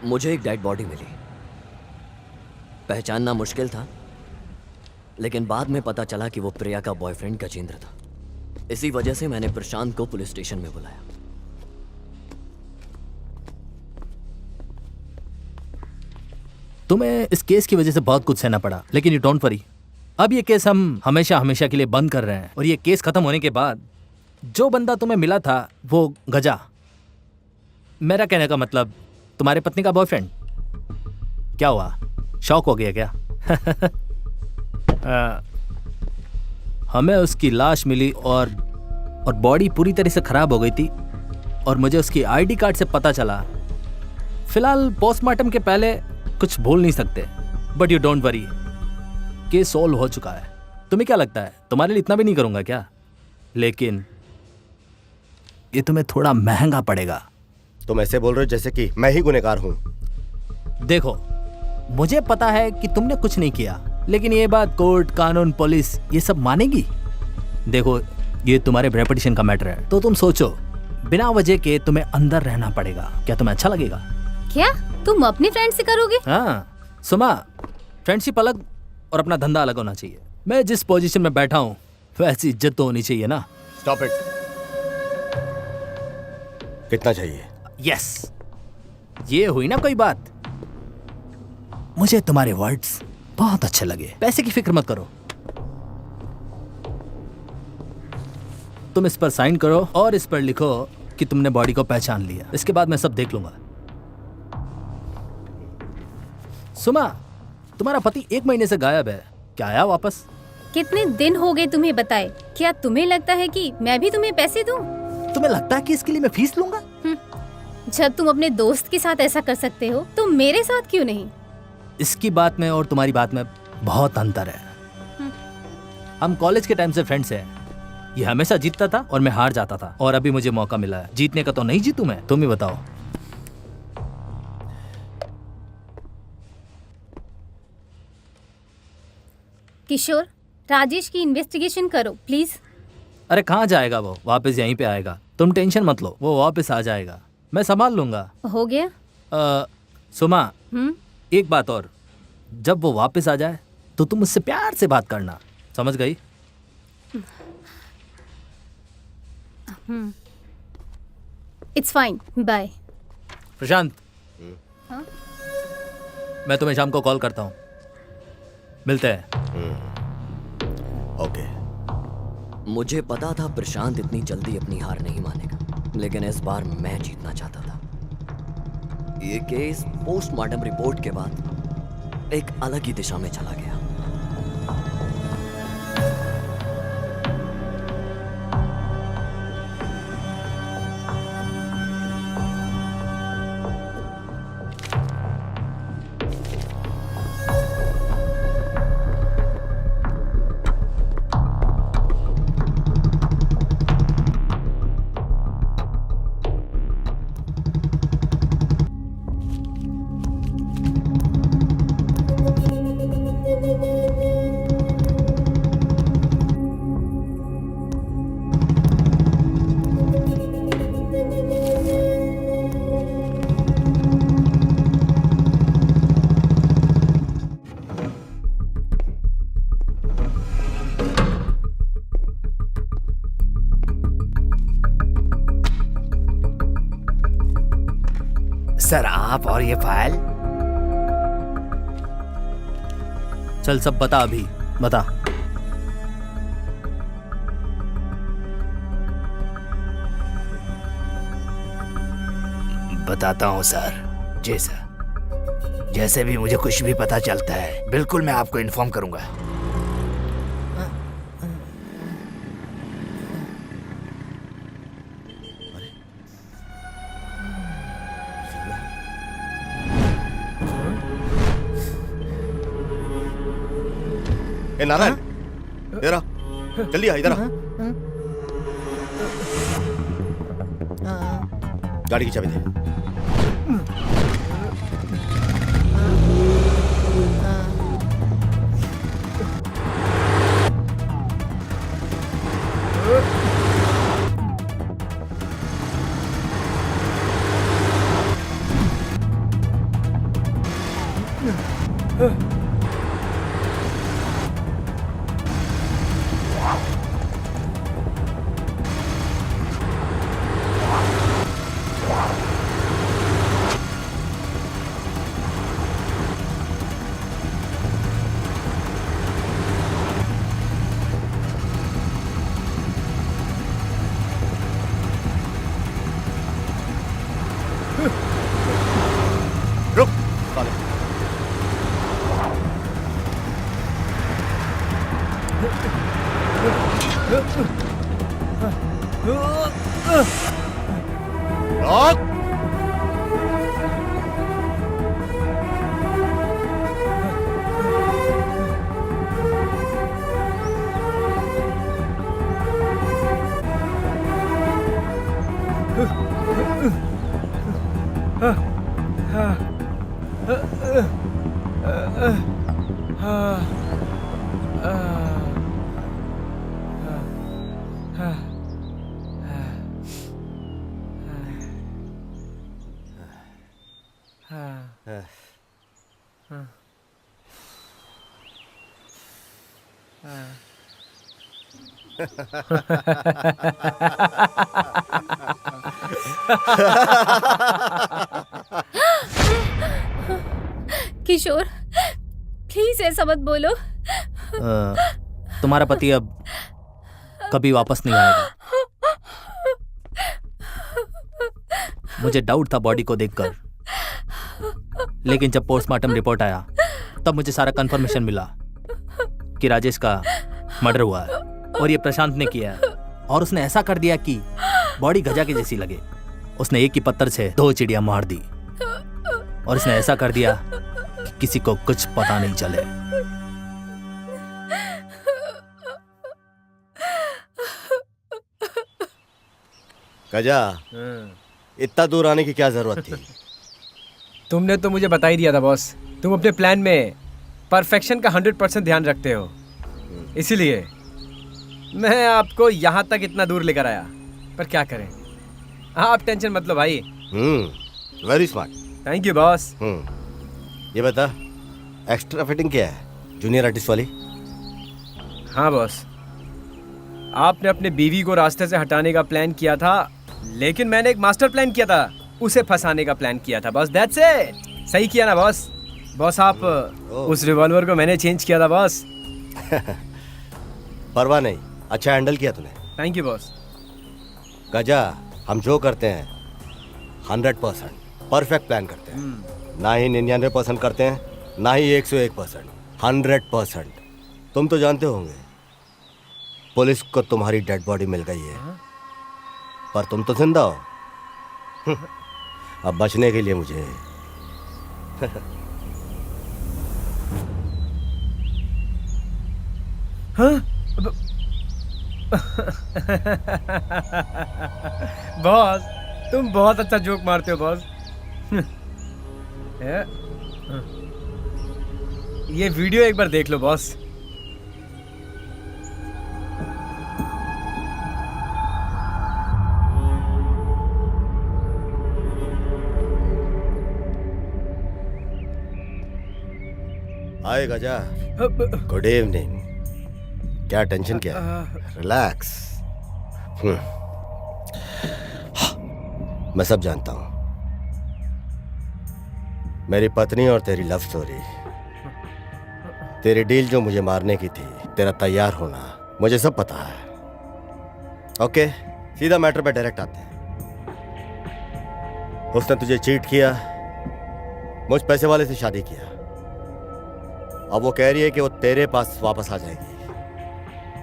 मुझे एक dead body मिली। पहचानना मुश्किल था, लेकिन बाद में पता चला कि वो प्रिया का बॉयफ्रेंड गजेंद्र था। इसी वजह से मैंने प्रशांत को पुलिस स्टेशन में बुलाया। तुम्हें इस केस की वजह से बहुत कुछ सहना पड़ा, लेकिन यू डोंट वरी। अब ये केस हम हमेशा हमेशा के लिए बंद कर रहे हैं, और ये केस खत्म होने के बाद जो बंदा तुम्हें मिला था वो गजा, मेरा कहने का मतलब तुम्हारे पत्नी का बॉयफ्रेंड। क्या हुआ, शौक हो गया क्या? हमें उसकी लाश मिली और बॉडी पूरी तरह से खराब हो गई थी, और मुझे उसकी आईडी कार्ड से पता चला। फिलहाल पोस्टमार्टम के पहले कुछ भूल नहीं सकते, but you don't worry, case solve हो चुका है। तुम्हें क्या लगता है, तुम्हारे लिए इतना भी नहीं करूंगा क्या? लेकिन ये तुम्हें थोड़ा महंगा पड़ेगा। तुम ऐसे बोल रहे हो जैसे कि मैं ही गुनहगार हूं। देखो, मुझे पता है कि तुमने कुछ नहीं किया, लेकिन ये बात कोर्ट, कानून, पुलिस ये सब मानेगी? देखो, ये तुम्हारे रेपुटेशन का मैटर है, तो तुम सोचो, बिना वजह के तुम्हें अंदर रहना पड़ेगा। क्या तुम्हें अच्छा लगेगा? क्या तुम अपनी फ्रेंड से करोगे? हाँ सुमा, फ्रेंडशिप अलग और अपना धंधा अलग होना चाहिए। मैं जिस पोजीशन में बैठा हूँ वैसी इज्जत तो होनी चाहिए ना। Stop it. कितना चाहिए? यस, ये हुई ना कोई बात। मुझे तुम्हारे वर्ड्स बहुत अच्छे लगे। पैसे की फिक्र मत करो, तुम इस पर साइन करो और इस पर लिखो कि तुमने बॉडी को पहचान लिया। इसके बाद मैं सब देख लूंगा। सुमा, तुम्हारा पति 1 महीने से गायब है, क्या आया वापस? कितने दिन हो गए तुम्हें बताए? क्या तुम्हें लगता है कि मैं भी तुम्हें पैसे दूं? तुम्हें लगता है कि इसके लिए मैं फीस लूंगा? जब तुम अपने दोस्त के साथ ऐसा कर सकते हो तो मेरे साथ क्यों नहीं? इसकी बात में और तुम्हारी बात में बहुत अंतर है। हम कॉलेज के टाइम से फ्रेंड्स हैं। ये हमेशा जीतता था और मैं हार जाता था, और अभी मुझे मौका मिला है जीतने का, तो नहीं जीतू मैं? तुम ही बताओ। किशोर, राजेश की इन्वेस्टिगेशन करो प्लीज। अरे कहाँ जाएगा वो, वापस यहीं पे आएगा। तुम टेंशन मत लो, वो वापस आ जाएगा, मैं संभाल लूंगा। हो गया? सुमा, एक बात और, जब वो वापस आ जाए तो तुम उससे प्यार से बात करना, समझ गई? It's fine, bye. प्रशांत, मैं तुम्हें शाम को कॉल करता हूँ, मिलते हैं। ओके। मुझे पता था प्रशांत इतनी जल्दी अपनी हार नहीं मानेगा, लेकिन इस बार मैं जीतना चाहता था। ये केस पोस्टमार्टम रिपोर्ट के बाद एक अलग ही दिशा में चला गया। सर, आप और ये फाइल। चल सब बता, अभी बता। बताता हूँ सर। जी सर, जैसे भी मुझे कुछ भी पता चलता है बिल्कुल मैं आपको इन्फॉर्म करूंगा। ए नारायण, इधर आ, जल्दी आ, इधर आ। गाड़ी की चाबी दे। रुक साले। रुक। किशोर, प्लीज ऐसा मत बोलो। तुम्हारा पति अब कभी वापस नहीं आएगा। मुझे डाउट था बॉडी को देखकर, लेकिन जब पोस्टमार्टम रिपोर्ट आया तब मुझे सारा कंफर्मेशन मिला कि राजेश का मर्डर हुआ है और ये प्रशांत ने किया है। और उसने ऐसा कर दिया कि बॉडी गजा के जैसी लगे। उसने एक ही पत्थर से 2 चिड़िया मार दी और इसने ऐसा कर दिया कि किसी को कुछ पता नहीं चले। गजा, इतना दूर आने की क्या जरूरत थी? तुमने तो मुझे बता ही दिया था बॉस। तुम अपने प्लान में परफेक्शन का 100% ध्यान रखते हो, इसीलिए मैं आपको यहाँ तक इतना दूर लेकर आया। पर क्या करें, आप टेंशन मत लो भाई। Very smart. Thank you boss. ये बता, एक्स्ट्रा फिटिंग क्या है? जूनियर आर्टिस्ट वाली? हाँ बॉस, आपने अपने बीवी को रास्ते से हटाने का प्लान किया था, लेकिन मैंने एक मास्टर प्लान किया था, उसे फंसाने का प्लान किया था बॉस। That's it. सही किया ना बॉस? बॉस आप उस रिवॉल्वर को मैंने चेंज किया था बॉस। परवाह नहीं, अच्छा हैंडल किया तूने। Thank you boss. गजा, हम जो करते हैं 100% परफेक्ट प्लान करते हैं। ना ही 99% करते हैं, ना ही 101%। 100%। तुम तो जानते होंगे पुलिस को तुम्हारी डेड बॉडी मिल गई है, पर तुम तो जिंदा हो। अब बचने के लिए मुझे बॉस, तुम बहुत अच्छा जोक मारते हो बॉस। ये वीडियो एक बार देख लो बॉस। हाय गजा, गुड इवनिंग। क्या टेंशन क्या है? रिलैक्स। मैं सब जानता हूं, मेरी पत्नी और तेरी लव स्टोरी, तेरी डील जो मुझे मारने की थी, तेरा तैयार होना, मुझे सब पता है। ओके, सीधा मैटर पे डायरेक्ट आते हैं। उसने तुझे चीट किया, मुझ पैसे वाले से शादी किया। अब वो कह रही है कि वो तेरे पास वापस आ जाएगी।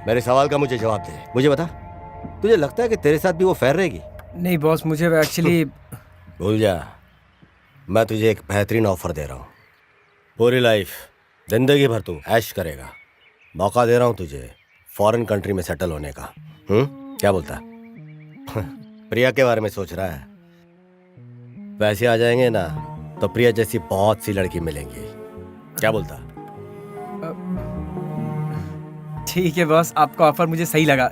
मेरे सवाल का मुझे जवाब दे। मुझे बता, तुझे लगता है कि तेरे साथ भी वो फेयर रहेगी? नहीं बॉस, मुझे एक्चुअली भूल जा, मैं तुझे एक बेहतरीन ऑफर दे रहा हूँ। पूरी लाइफ, जिंदगी भर तू ऐश करेगा। मौका दे रहा हूँ तुझे फॉरेन कंट्री में सेटल होने का। क्या बोलता? प्रिया के बारे में सोच रहा है? पैसे आ जाएंगे ना तो प्रिया जैसी बहुत सी लड़की मिलेंगी। क्या बोलता? ठीक है बॉस, आपका ऑफर मुझे सही लगा,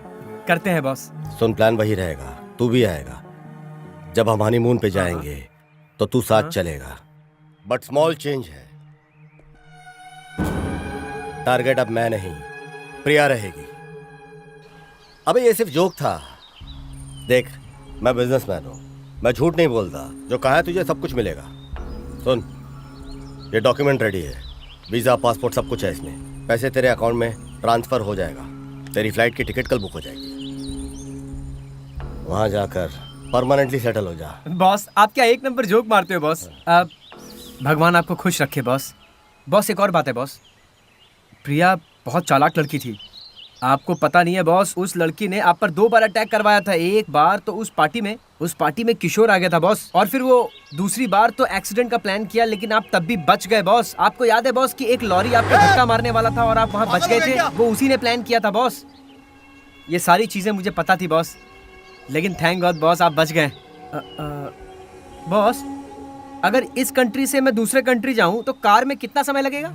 करते हैं बॉस। सुन, प्लान वही रहेगा, तू भी आएगा। जब हम हनीमून पे जाएंगे तो तू साथ चलेगा, बट स्मॉल चेंज है। टारगेट अब मैं नहीं, प्रिया रहेगी। अबे ये सिर्फ जोक था। देख, मैं बिजनेसमैन हूँ, मैं झूठ नहीं बोलता। जो कहा है तुझे सब कुछ मिलेगा। सुन, ये डॉक्यूमेंट रेडी है, वीज़ा पासपोर्ट सब कुछ है इसमें। पैसे तेरे अकाउंट में ट्रांसफ़र हो जाएगा। तेरी फ्लाइट की टिकट कल बुक हो जाएगी। वहाँ जाकर परमानेंटली सेटल हो जा। बॉस आप क्या एक नंबर जोक मारते हो बॉस। भगवान आपको खुश रखे बॉस। बॉस एक और बात है बॉस, प्रिया बहुत चालाक लड़की थी। आपको पता नहीं है बॉस, उस लड़की ने आप पर 2 बार अटैक करवाया था। एक बार तो उस पार्टी में किशोर आ गया था बॉस, और फिर वो दूसरी बार तो एक्सीडेंट का प्लान किया, लेकिन आप तब भी बच गए बॉस। आपको याद है बॉस कि एक लॉरी आपको धक्का मारने वाला था और आप वहाँ बच गए थे? वो उसी ने प्लान किया था बॉस। ये सारी चीजें मुझे पता थी बॉस, लेकिन थैंक गॉड बॉस आप बच गए। बॉस अगर इस कंट्री से मैं दूसरे कंट्री जाऊं तो कार में कितना समय लगेगा?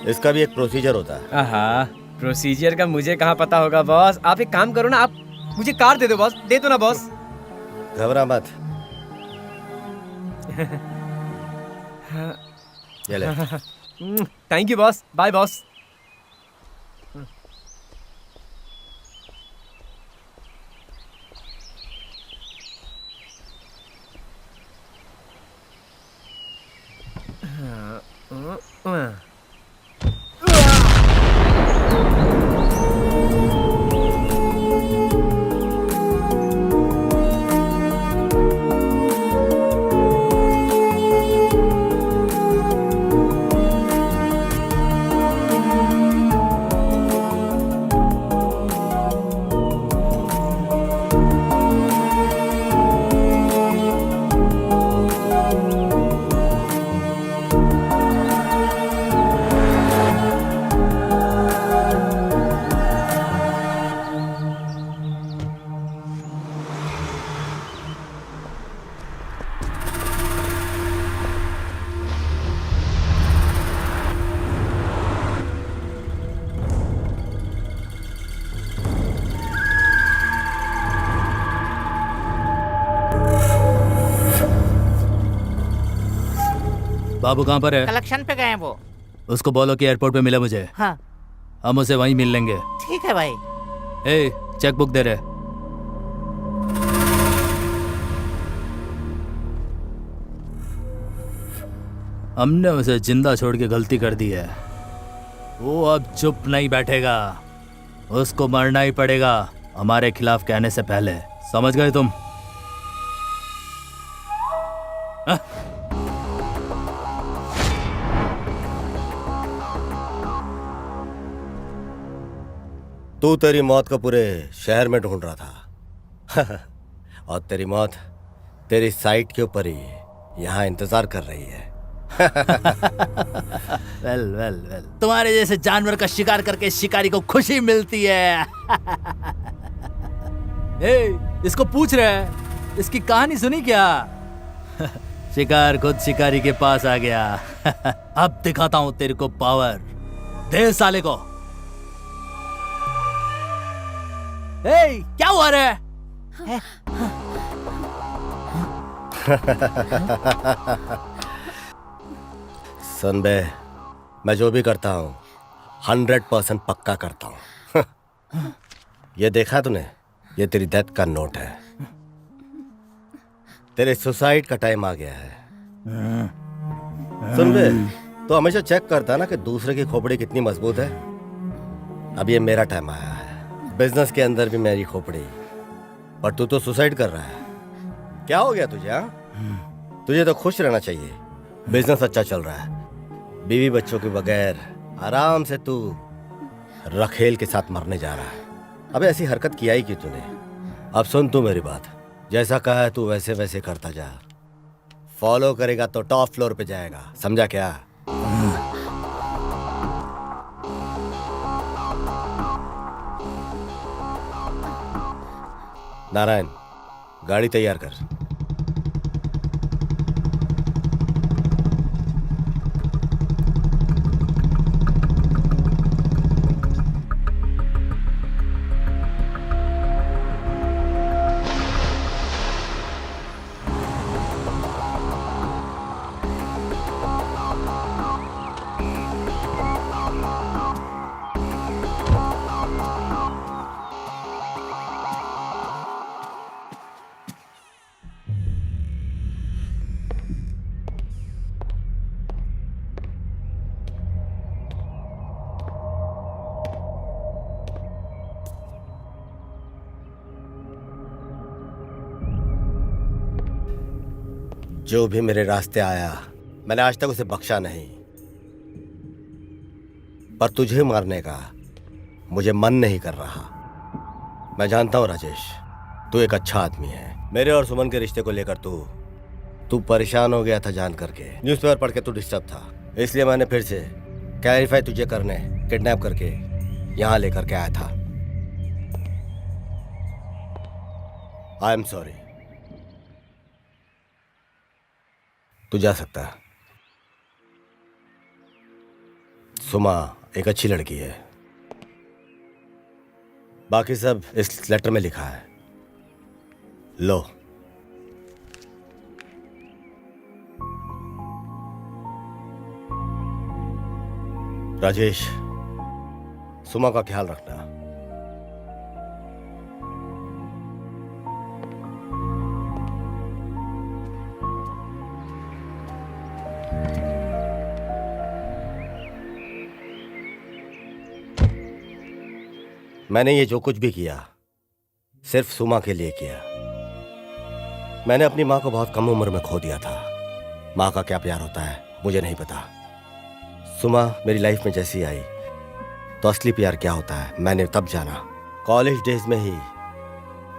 इसका भी एक प्रोसीजर होता है। आहा, प्रोसीजर का मुझे कहाँ पता होगा बॉस। आप एक काम करो ना, आप मुझे कार दे दो बॉस। दे दो ना बॉस। घबरा मत। ये ले। Thank you boss. Bye boss. बाबू कहाँ पर है? कलेक्शन पे गए हैं वो। उसको बोलो कि एयरपोर्ट पे मिले मुझे। हाँ हम उसे वहीं मिल लेंगे। ठीक है भाई। ए, चेक बुक दे रहे। हमने उसे जिंदा छोड़ के गलती कर दी है। वो अब चुप नहीं बैठेगा, उसको मरना ही पड़ेगा हमारे खिलाफ कहने से पहले। समझ गए तुम? हाँ? तू तेरी मौत को पूरे शहर में ढूंढ रहा था और तेरी मौत तेरी साइट के ऊपर ही यहाँ इंतजार कर रही है। वेल वेल वेल, तुम्हारे जैसे जानवर का शिकार करके शिकारी को खुशी मिलती है। ए, इसको पूछ रहे हैं, इसकी कहानी सुनी क्या? शिकार खुद शिकारी के पास आ गया। अब दिखाता हूं तेरे को पावर। दे साले को। ए, क्या हुआ रे? सुन बे, मैं जो भी करता हूँ 100% पक्का करता हूँ। ये देखा तूने? ये तेरी डेथ का नोट है। तेरे सुसाइड का टाइम आ गया है। सुन बे, तो हमेशा चेक करता है ना कि दूसरे की खोपड़ी कितनी मजबूत है। अब ये मेरा टाइम आया है। बिजनेस के अंदर भी मेरी खोपड़ी, पर तू तो सुसाइड कर रहा है। क्या हो गया तुझे? हाँ, तुझे तो खुश रहना चाहिए। बिजनेस अच्छा चल रहा है, बीवी बच्चों के बगैर आराम से तू रखेल के साथ मरने जा रहा है। अब ऐसी हरकत किया ही क्यों तूने? अब सुन तू मेरी बात, जैसा कहा है तू वैसे वैसे करता जा। फॉलो करेगा तो टॉप फ्लोर पे जाएगा, समझा क्या? नारायण, गाड़ी तैयार कर। जो भी मेरे रास्ते आया मैंने आज तक उसे बख्शा नहीं, पर तुझे मारने का मुझे मन नहीं कर रहा। मैं जानता हूं राजेश, तू एक अच्छा आदमी है। मेरे और सुमन के रिश्ते को लेकर तू परेशान हो गया था जान करके। न्यूज़पेपर पढ़ के तू डिस्टर्ब था, इसलिए मैंने फिर से क्लैरिफाई तुझे करने किडनैप करके यहां लेकर के आया था। I am sorry. तू जा सकता है। सुमा एक अच्छी लड़की है, बाकी सब इस लेटर में लिखा है। लो। राजेश, सुमा का ख्याल रखना। मैंने ये जो कुछ भी किया सिर्फ सुमा के लिए किया। मैंने अपनी माँ को बहुत कम उम्र में खो दिया था। माँ का क्या प्यार होता है मुझे नहीं पता। सुमा मेरी लाइफ में जैसी आई तो असली प्यार क्या होता है मैंने तब जाना। कॉलेज डेज में ही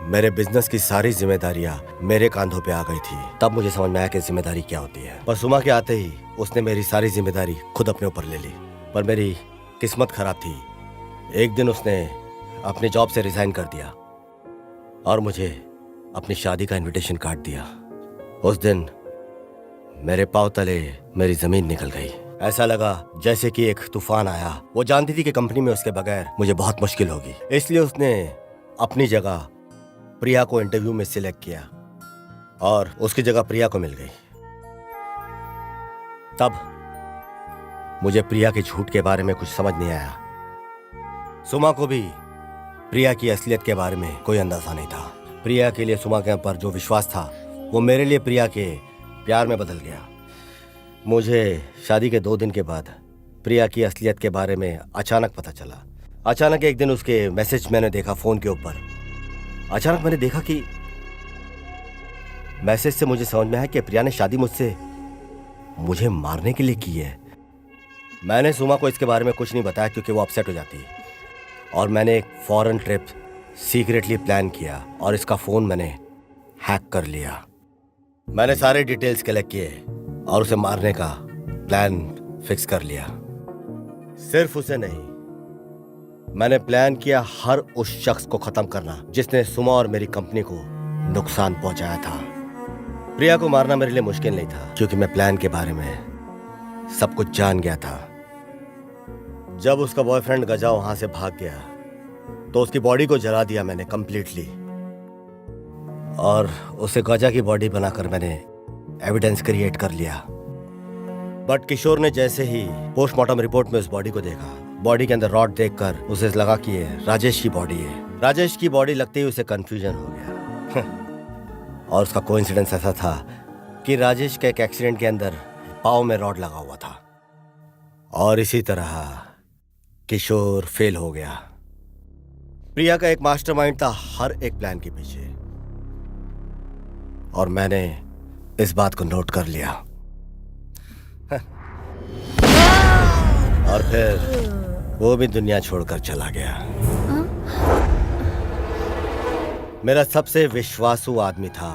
मेरे बिजनेस की सारी जिम्मेदारियां मेरे कांधों पे आ गई थी। तब मुझे समझ में आया कि जिम्मेदारी क्या होती है। पर सुमा के आते ही उसने मेरी सारी जिम्मेदारी खुद अपने ऊपर ले ली। पर मेरी किस्मत खराब थी। एक दिन उसने अपनी जॉब से रिजाइन कर दिया और मुझे अपनी शादी का इनविटेशन कार्ड दिया। उस दिन मेरे पांव तले मेरी जमीन निकल गई। ऐसा लगा जैसे कि एक तूफान आया। वो जानती थी कि कंपनी में उसके बगैर मुझे बहुत मुश्किल होगी, इसलिए उसने अपनी जगह प्रिया को इंटरव्यू में सिलेक्ट किया और उसकी जगह प्रिया को मिल गई। तब मुझे प्रिया के झूठ के बारे में कुछ समझ नहीं आया। सुमा को भी प्रिया की असलियत के बारे में कोई अंदाजा नहीं था। प्रिया के लिए सुमा के ऊपर जो विश्वास था वो मेरे लिए प्रिया के प्यार में बदल गया। मुझे शादी के 2 दिन के बाद प्रिया की असलियत के बारे में अचानक पता चला। अचानक एक दिन उसके मैसेज मैंने देखा फ़ोन के ऊपर। अचानक मैंने देखा कि मैसेज से मुझे समझ में आया कि प्रिया ने शादी मुझसे मुझे मारने के लिए की है। मैंने सुमा को इसके बारे में कुछ नहीं बताया क्योंकि वो अपसेट हो जाती है। और मैंने एक फॉरेन ट्रिप सीक्रेटली प्लान किया और इसका फ़ोन मैंने हैक कर लिया। मैंने सारे डिटेल्स कलेक्ट किए और उसे मारने का प्लान फिक्स कर लिया। सिर्फ उसे नहीं, मैंने प्लान किया हर उस शख्स को ख़त्म करना जिसने सुमा और मेरी कंपनी को नुकसान पहुंचाया था। प्रिया को मारना मेरे लिए मुश्किल नहीं था क्योंकि मैं प्लान के बारे में सब कुछ जान गया था। जब उसका बॉयफ्रेंड गजा वहां से भाग गया तो उसकी बॉडी को जला दिया मैंने कंप्लीटली और उसे गजा की बॉडी बनाकर मैंने एविडेंस क्रिएट कर लिया। बट किशोर ने जैसे ही पोस्टमार्टम रिपोर्ट में उस बॉडी को देखा, बॉडी के अंदर रॉड देखकर उसे लगा कि ये राजेश की बॉडी है। राजेश की बॉडी लगते ही उसे कंफ्यूजन हो गया और उसका कोइंसिडेंस ऐसा था कि राजेश के एक एक्सीडेंट के अंदर पाँव में रॉड लगा हुआ था और इसी तरह किशोर फेल हो गया। प्रिया का एक मास्टरमाइंड था हर एक प्लान के पीछे और मैंने इस बात को नोट कर लिया। और फिर वो भी दुनिया छोड़कर चला गया। मेरा सबसे विश्वासु आदमी था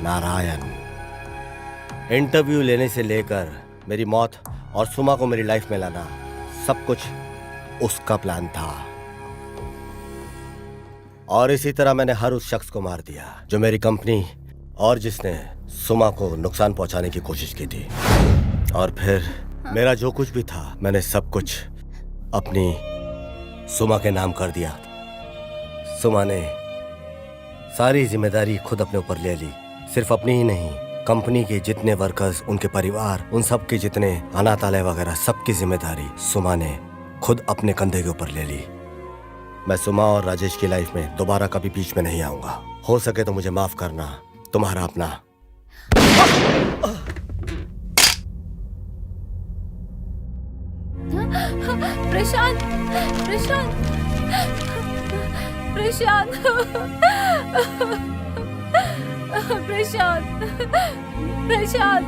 नारायण। इंटरव्यू लेने से लेकर मेरी मौत और सुमा को मेरी लाइफ में लाना सब कुछ उसका प्लान था। और इसी तरह मैंने हर उस शख्स को मार दिया जो मेरी कंपनी और जिसने सुमा को नुकसान पहुंचाने की कोशिश की थी। और फिर मेरा जो कुछ भी था मैंने सब कुछ अपनी सुमा के नाम कर दिया। सुमा ने सारी जिम्मेदारी खुद अपने ऊपर ले ली। सिर्फ अपनी ही नहीं, कंपनी के जितने वर्कर्स, उनके परिवार, उन सब के जितने अनाथालय वगैरह सबकी जिम्मेदारी सुमा ने खुद अपने कंधे के ऊपर ले ली। मैं सुमा और राजेश की लाइफ में दोबारा कभी बीच में नहीं आऊंगा। हो सके तो मुझे माफ करना। तुम्हारा अपना। प्रशांत, प्रशांत, प्रशांत, प्रशांत, प्रशांत